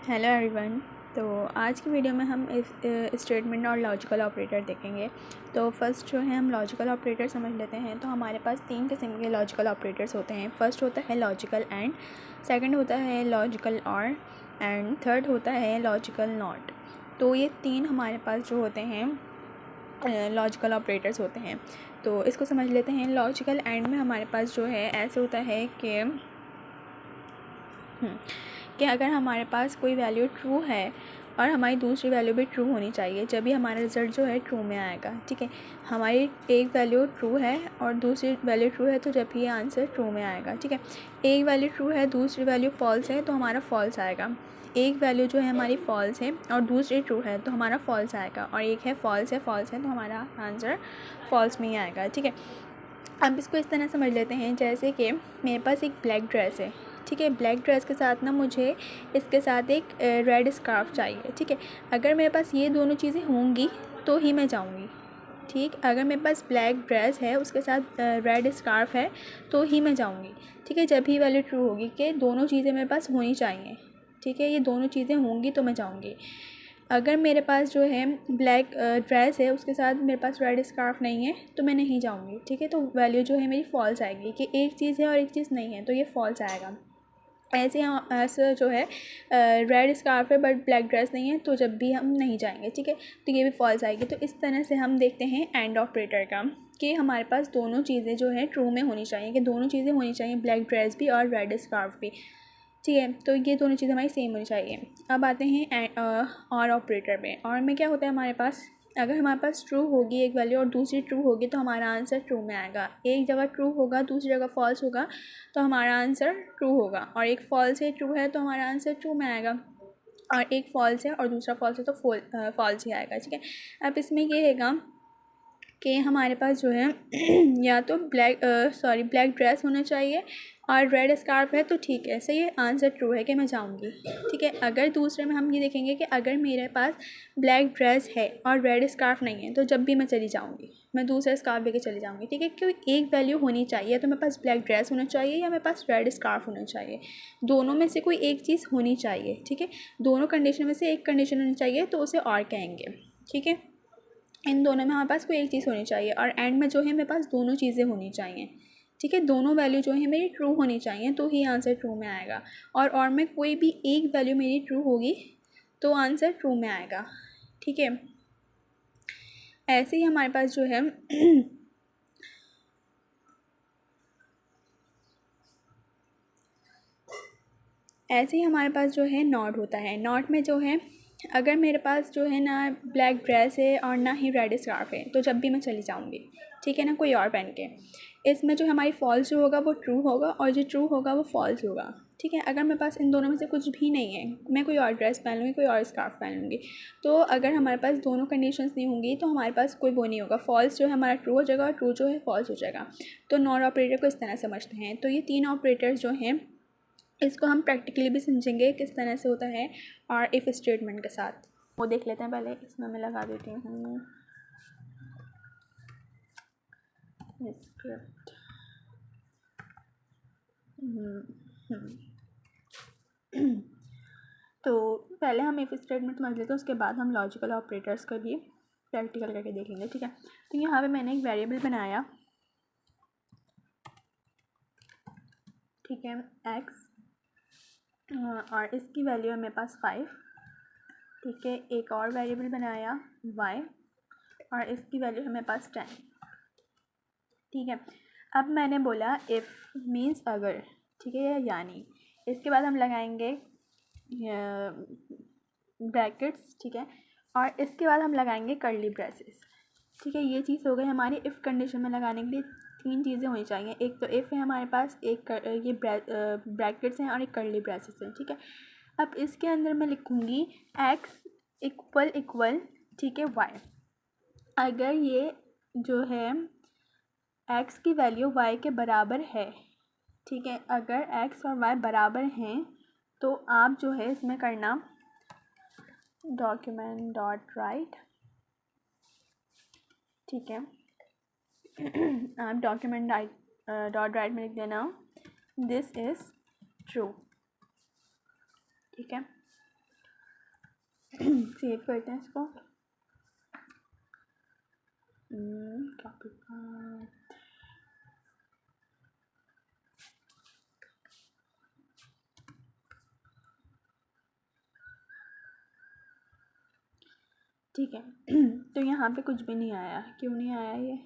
Hello everyone. तो आज की वीडियो में हम स्टेटमेंट और लॉजिकल ऑपरेटर देखेंगे। तो फर्स्ट जो है हम लॉजिकल ऑपरेटर समझ लेते हैं। तो हमारे पास 3 किस्म के लॉजिकल ऑपरेटर्स होते हैं। फर्स्ट होता है लॉजिकल एंड, सेकंड होता है लॉजिकल और, एंड थर्ड होता है लॉजिकल नॉट। तो ये 3 हमारे पास जो होते हैं लॉजिकल ऑपरेटर्स होते हैं। तो इसको समझ लेते हैं। लॉजिकल एंड में हमारे पास जो है ऐसे होता है कि अगर हमारे पास कोई वैल्यू ट्रू है और हमारी दूसरी वैल्यू भी ट्रू होनी चाहिए, जब भी हमारा रिज़ल्ट जो है ट्रू में आएगा। ठीक है, हमारी एक वैल्यू ट्रू है और दूसरी वैल्यू ट्रू है, तो जब भी ये आंसर ट्रू में आएगा। ठीक है, एक वैल्यू ट्रू है, दूसरी वैल्यू फॉल्स है, तो हमारा फॉल्स आएगा। एक वैल्यू जो है हमारी फॉल्स है और दूसरी ट्रू है, तो हमारा फॉल्स आएगा। और एक है फॉल्स है तो हमारा आंसर फॉल्स में ही आएगा। ठीक है, अब इसको इस तरह समझ लेते हैं जैसे कि मेरे पास एक ब्लैक ड्रेस है। ठीक है, ब्लैक ड्रेस के साथ ना मुझे इसके साथ एक रेड स्कार्फ चाहिए। ठीक है, अगर मेरे पास ये दोनों चीज़ें होंगी तो ही मैं जाऊँगी। ठीक, अगर मेरे पास ब्लैक ड्रेस है उसके साथ रेड स्कार्फ है तो ही मैं जाऊँगी। ठीक है, जब ही वैल्यू ट्रू होगी कि दोनों चीज़ें मेरे पास होनी चाहिए। ठीक है, ये दोनों चीज़ें होंगी तो मैं जाऊँगी। अगर मेरे पास जो है ब्लैक ड्रेस है उसके साथ मेरे पास रेड स्कार्फ नहीं है तो मैं नहीं जाऊँगी। ठीक है, तो वैल्यू जो है मेरी फॉल्स आएगी कि एक चीज़ है और एक चीज़ नहीं है, तो ये फॉल्स आएगा। ऐसे जो है रेड स्कार्फ है बट ब्लैक ड्रेस नहीं है, तो जब भी हम नहीं जाएंगे। ठीक है, तो ये भी फॉल्स आएगी। तो इस तरह से हम देखते हैं एंड ऑपरेटर का कि हमारे पास दोनों चीज़ें जो है ट्रू में होनी चाहिए, कि दोनों चीज़ें होनी चाहिए, ब्लैक ड्रेस भी और रेड स्कार्फ भी। ठीक है, तो ये दोनों चीज़ें हमारी सेम होनी चाहिए। अब आते हैं और ऑपरेटर में। और में क्या होता है हमारे पास, अगर हमारे पास ट्रू होगी एक वैल्यू और दूसरी ट्रू होगी तो हमारा आंसर ट्रू में आएगा। एक जगह ट्रू होगा दूसरी जगह फॉल्स होगा तो हमारा आंसर ट्रू होगा, और एक फॉल्स है ट्रू है तो हमारा आंसर ट्रू में आएगा, और एक फॉल्स है और दूसरा फॉल्स है तो फॉल्स ही आएगा। ठीक है, अब इसमें ये हैगा कि हमारे पास जो है या तो ब्लैक ड्रेस होना चाहिए और रेड स्कार्फ है तो ठीक है, सही है, आंसर ट्रू है कि मैं जाऊंगी। ठीक है, अगर दूसरे में हम ये देखेंगे कि अगर मेरे पास ब्लैक ड्रेस है और रेड स्कार्फ नहीं है तो जब भी मैं चली जाऊंगी, मैं दूसरा स्कार्फ लेके चली जाऊंगी। ठीक है, क्योंकि एक वैल्यू होनी चाहिए, तो मेरे पास ब्लैक ड्रेस होना चाहिए या मेरे पास रेड स्कार्फ होना चाहिए, दोनों में से कोई एक चीज़ होनी चाहिए। ठीक है, दोनों कंडीशन में से एक कंडीशन होनी चाहिए तो उसे और कहेंगे। ठीक है, इन दोनों में हमारे पास कोई एक चीज़ होनी चाहिए, और एंड में जो है मेरे पास दोनों चीज़ें होनी चाहिए। ठीक है, दोनों वैल्यू जो है मेरी ट्रू होनी चाहिए तो ही आंसर ट्रू में आएगा, और में कोई भी एक वैल्यू मेरी ट्रू होगी तो आंसर ट्रू में आएगा। ठीक है, ऐसे ही हमारे पास जो है ऐसे ही हमारे पास जो है नॉट होता है। नॉट में जो है अगर मेरे पास जो है ना ब्लैक ड्रेस है और ना ही रेड स्कार्फ है तो जब भी मैं चली जाऊँगी। ठीक है ना, कोई और पहन के। इसमें जो हमारी फॉल्स जो होगा वो ट्रू होगा और जो ट्रू होगा वो फॉल्स होगा। ठीक है, अगर मेरे पास इन दोनों में से कुछ भी नहीं है, मैं कोई और ड्रेस पहन लूँगी, कोई और स्कार्फ पहन लूँगी, तो अगर हमारे पास दोनों कंडीशंस नहीं होंगी तो हमारे पास कोई वो नहीं होगा। फॉल्स जो है हमारा ट्रू हो जाएगा और ट्रू जो है फॉल्स हो जाएगा। तो नॉट ऑपरेटर को इस तरह समझते हैं। तो ये 3 ऑपरेटर्स जो हैं इसको हम प्रैक्टिकली भी समझेंगे किस तरह से होता है और इफ़ स्टेटमेंट के साथ। वो देख लेते हैं पहले। इसमें मैं लगा देती हूँ स्क्रिप्ट। तो पहले हम इफ़ स्टेटमेंट समझ लेते हैं, उसके बाद हम लॉजिकल ऑपरेटर्स का भी प्रैक्टिकल करके देखेंगे। ठीक है, तो यहाँ पे मैंने एक वेरिएबल बनाया। ठीक है, एक्स, और इसकी वैल्यू है मेरे पास 5। ठीक है, एक और वेरिएबल बनाया वाई, और इसकी वैल्यू है मेरे पास 10। ठीक है, अब मैंने बोला इफ़ मीन्स अगर। ठीक है, यानी इसके बाद हम लगाएंगे ब्रैकेट्स। ठीक है, और इसके बाद हम लगाएंगे कर्ली ब्रेसेस। ठीक है, ये चीज़ हो गई हमारी इफ़ कंडीशन में लगाने के लिए 3 चीज़ें होनी चाहिए। एक तो इफ़ है हमारे पास, एक ये ब्रैकेट्स हैं और एक कर्ली ब्रेसेस हैं। ठीक है, अब इसके अंदर मैं लिखूँगी एक्स इक्वल ठीक है वाई। अगर ये जो है एक्स की वैल्यू वाई के बराबर है। ठीक है, अगर एक्स और वाई बराबर हैं तो आप जो है इसमें करना डॉक्यूमेंट डॉट राइट। ठीक है, आप डॉक्यूमेंट डॉट राइट में लिख देना दिस इज़ ट्रू। ठीक है, सेव करते हैं इसको। ठीक है। तो यहाँ पे कुछ भी नहीं आया, क्यों नहीं आया ये?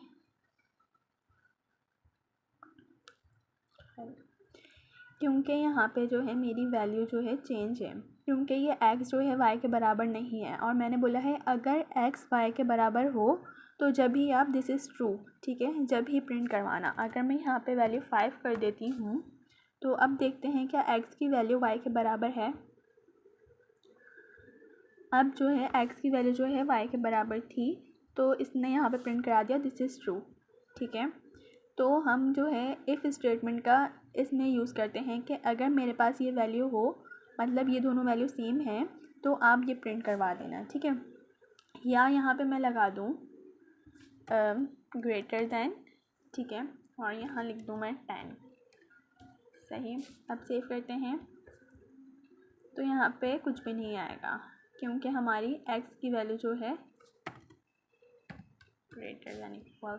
क्योंकि यहाँ पे जो है मेरी वैल्यू जो है चेंज है, क्योंकि ये x जो है y के बराबर नहीं है, और मैंने बोला है अगर x y के बराबर हो तो जब ही आप दिस इज़ ट्रू, ठीक है, जब ही प्रिंट करवाना। अगर मैं यहाँ पे वैल्यू 5 कर देती हूँ तो अब देखते हैं क्या x की वैल्यू y के बराबर है। अब जो है x की वैल्यू जो है y के बराबर थी, तो इसने यहाँ पे प्रिंट करा दिया दिस इज़ ट्रू, ठीक है। तो हम जो है इफ़ स्टेटमेंट का इसमें यूज़ करते हैं कि अगर मेरे पास ये वैल्यू हो, मतलब ये दोनों वैल्यू सेम हैं, तो आप ये प्रिंट करवा देना, ठीक है। या यहाँ पे मैं लगा दूँ ग्रेटर दैन, ठीक है, और यहाँ लिख दूँ मैं 10, सही। अब सेव करते हैं तो यहाँ पे कुछ भी नहीं आएगा, क्योंकि हमारी x की वैल्यू जो है ग्रेटर दैन इक्वल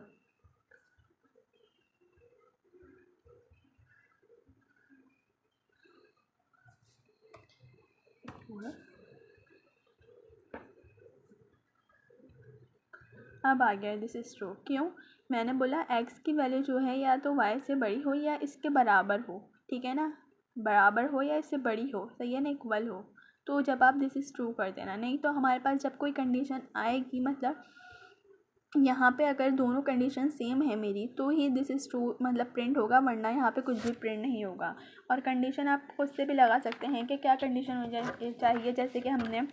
अब आ गया दिस इज़ ट्रू। क्यों? मैंने बोला x की वैल्यू जो है या तो y से बड़ी हो या इसके बराबर हो, ठीक है ना, बराबर हो या इससे बड़ी हो, सही है ना, इक्वल हो, तो जब आप दिस इज़ ट्रू कर देना। नहीं तो हमारे पास जब कोई कंडीशन आएगी, मतलब यहाँ पे अगर दोनों कंडीशन सेम है मेरी, तो ही दिस इज़ ट्रू मतलब प्रिंट होगा, वरना यहाँ पे कुछ भी प्रिंट नहीं होगा। और कंडीशन आप खुद से भी लगा सकते हैं कि क्या कंडीशन हो चाहिए, जैसे कि हमने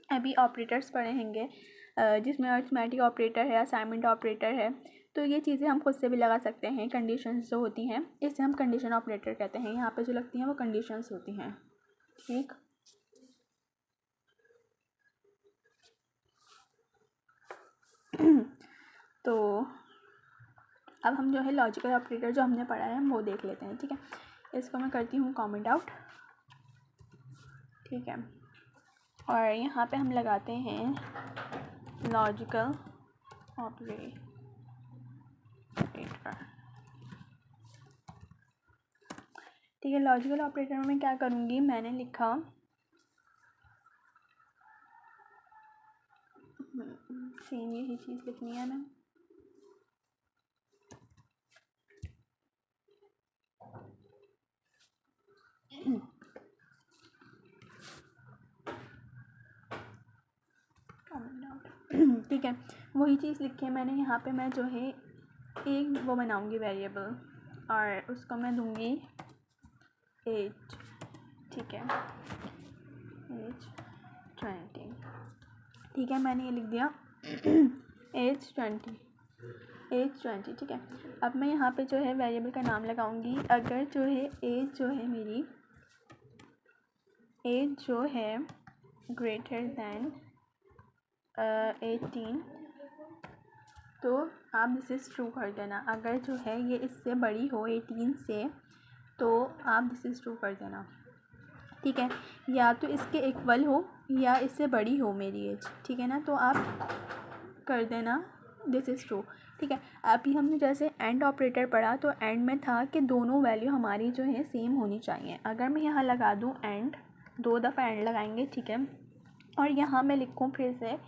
अभी ऑपरेटर्स पढ़े होंगे जिसमें अरिथमेटिक ऑपरेटर है, असाइनमेंट ऑपरेटर है, तो ये चीज़ें हम खुद से भी लगा सकते हैं। कंडीशंस जो होती हैं इसे हम कंडीशन ऑपरेटर कहते हैं, यहाँ पे जो लगती हैं वो कंडीशंस होती हैं, ठीक। तो अब हम जो है लॉजिकल ऑपरेटर जो हमने पढ़ा है हम वो देख लेते हैं, ठीक है। इसको मैं करती हूँ कमेंट आउट, ठीक है, और यहाँ पे हम लगाते हैं लॉजिकल ऑपरेटर, ठीक है। लॉजिकल ऑपरेटर में मैं क्या करूँगी, मैंने लिखा सेम यही चीज़ लिखनी है ना, ठीक है, वही चीज़ लिखी है मैंने। यहाँ पे मैं जो है एक वो बनाऊँगी वेरिएबल, और उसको मैं दूँगी एज, ठीक है, एज 20, ठीक है, मैंने ये लिख दिया एज 20, ठीक है। अब मैं यहाँ पे जो है वेरिएबल का नाम लगाऊंगी। अगर जो है एज जो है मेरी, एज जो है ग्रेटर दैन 18, तो आप दिस इज़ ट्रू कर देना। अगर जो है ये इससे बड़ी हो 18 से, तो आप दिस इज़ ट्रू कर देना, ठीक है। या तो इसके इक्वल हो या इससे बड़ी हो मेरी एज, ठीक है ना, तो आप कर देना दिस इज़ ट्रू, ठीक है। अभी हमने जैसे एंड ऑपरेटर पढ़ा, तो एंड में था कि दोनों वैल्यू हमारी जो है सेम होनी चाहिए। अगर मैं यहाँ लगा दूँ एंड, 2 दफ़ा एंड लगाएंगे, ठीक है, और यहाँ मैं लिखूँ फिर से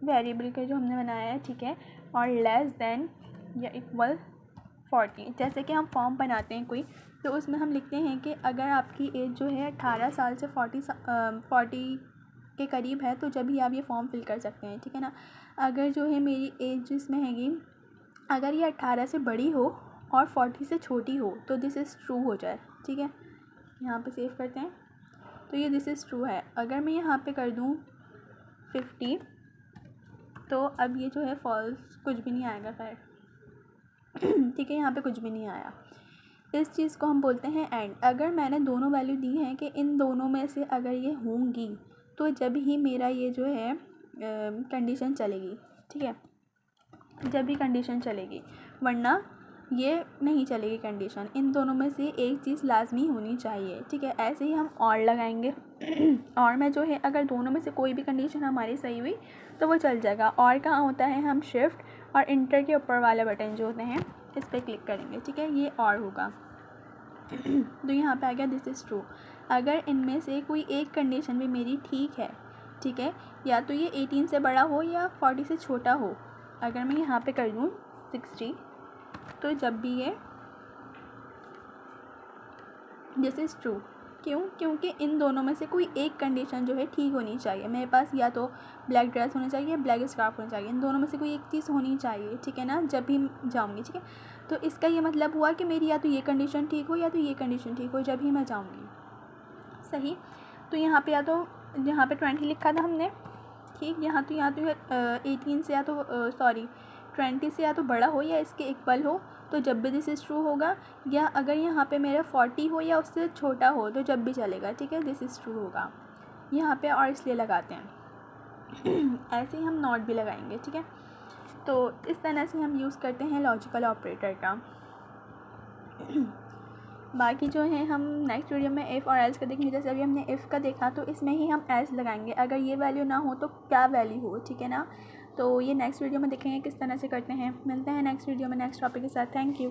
वेरिएबल के जो हमने बनाया है, ठीक है, और लेस देन या इक्वल 40। जैसे कि हम फॉर्म बनाते हैं कोई, तो उसमें हम लिखते हैं कि अगर आपकी एज जो है 18 साल से 40 के करीब है, तो जब ही आप ये फॉर्म फिल कर सकते हैं, ठीक है ना। अगर जो है मेरी एज जिसमें हैगी, अगर ये 18 से बड़ी हो और 40 से छोटी हो, तो दिस इज़ ट्रू हो जाए, ठीक है। यहाँ पे सेव करते हैं, तो ये दिस इज़ ट्रू है। अगर मैं यहाँ पे कर दूँ 50, तो अब ये जो है फॉल्स, कुछ भी नहीं आएगा खैर, ठीक है, यहाँ पे कुछ भी नहीं आया। इस चीज़ को हम बोलते हैं एंड। अगर मैंने दोनों वैल्यू दी हैं कि इन दोनों में से अगर ये होंगी, तो जब ही मेरा ये जो है कंडीशन चलेगी, ठीक है, जब भी कंडीशन चलेगी, वरना ये नहीं चलेगी कंडीशन, इन दोनों में से एक चीज़ लाजमी होनी चाहिए, ठीक है। ऐसे ही हम और लगाएंगे और में जो है अगर दोनों में से कोई भी कंडीशन हमारी सही हुई तो वो चल जाएगा। और कहाँ होता है, हम शिफ्ट और इंटर के ऊपर वाले बटन जो होते हैं इस पर क्लिक करेंगे, ठीक है, ये और होगा। तो यहाँ पे आ गया दिस इज़ ट्रू। अगर इनमें से कोई एक कंडीशन भी मेरी ठीक है, या तो ये 18 से बड़ा हो या 40 से छोटा हो। अगर मैं यहाँ पे कर दूँ 60, तो जब भी ये दिस इज़ ट्रू। क्यों? क्योंकि इन दोनों में से कोई एक कंडीशन जो है ठीक होनी चाहिए। मेरे पास या तो ब्लैक ड्रेस होनी चाहिए, ब्लैक स्कार्फ होनी चाहिए, इन दोनों में से कोई एक चीज़ होनी चाहिए, ठीक है ना, जब भी जाऊँगी, ठीक है। तो इसका ये मतलब हुआ कि मेरी या तो ये कंडीशन ठीक हो या तो ये कंडीशन ठीक हो जब ही मैं जाऊँगी, सही। तो यहाँ पे या तो यहाँ पे 20 लिखा था हमने, ठीक, यहाँ तो 18 से या तो 20 से या तो बड़ा हो या इसके इक्वल हो तो जब भी दिस इज़ ट्रू होगा, या अगर यहाँ पे मेरा 40 हो या उससे छोटा हो तो जब भी चलेगा, ठीक है, दिस इज़ ट्रू होगा यहाँ पे। और इसलिए लगाते हैं ऐसे ही हम नॉट भी लगाएंगे, ठीक है। तो इस तरह से हम यूज़ करते हैं लॉजिकल ऑपरेटर का। बाकी जो है हम नेक्स्ट वीडियो में इफ़ और एल्स का देखेंगे। जैसे अभी हमने इफ़ का देखा तो इसमें ही हम एल्स लगाएंगे, अगर ये वैल्यू ना हो तो क्या वैल्यू हो, ठीक है ना। तो ये नेक्स्ट वीडियो में देखेंगे किस तरह से करते हैं। मिलते हैं नेक्स्ट वीडियो में नेक्स्ट टॉपिक के साथ। Thank you.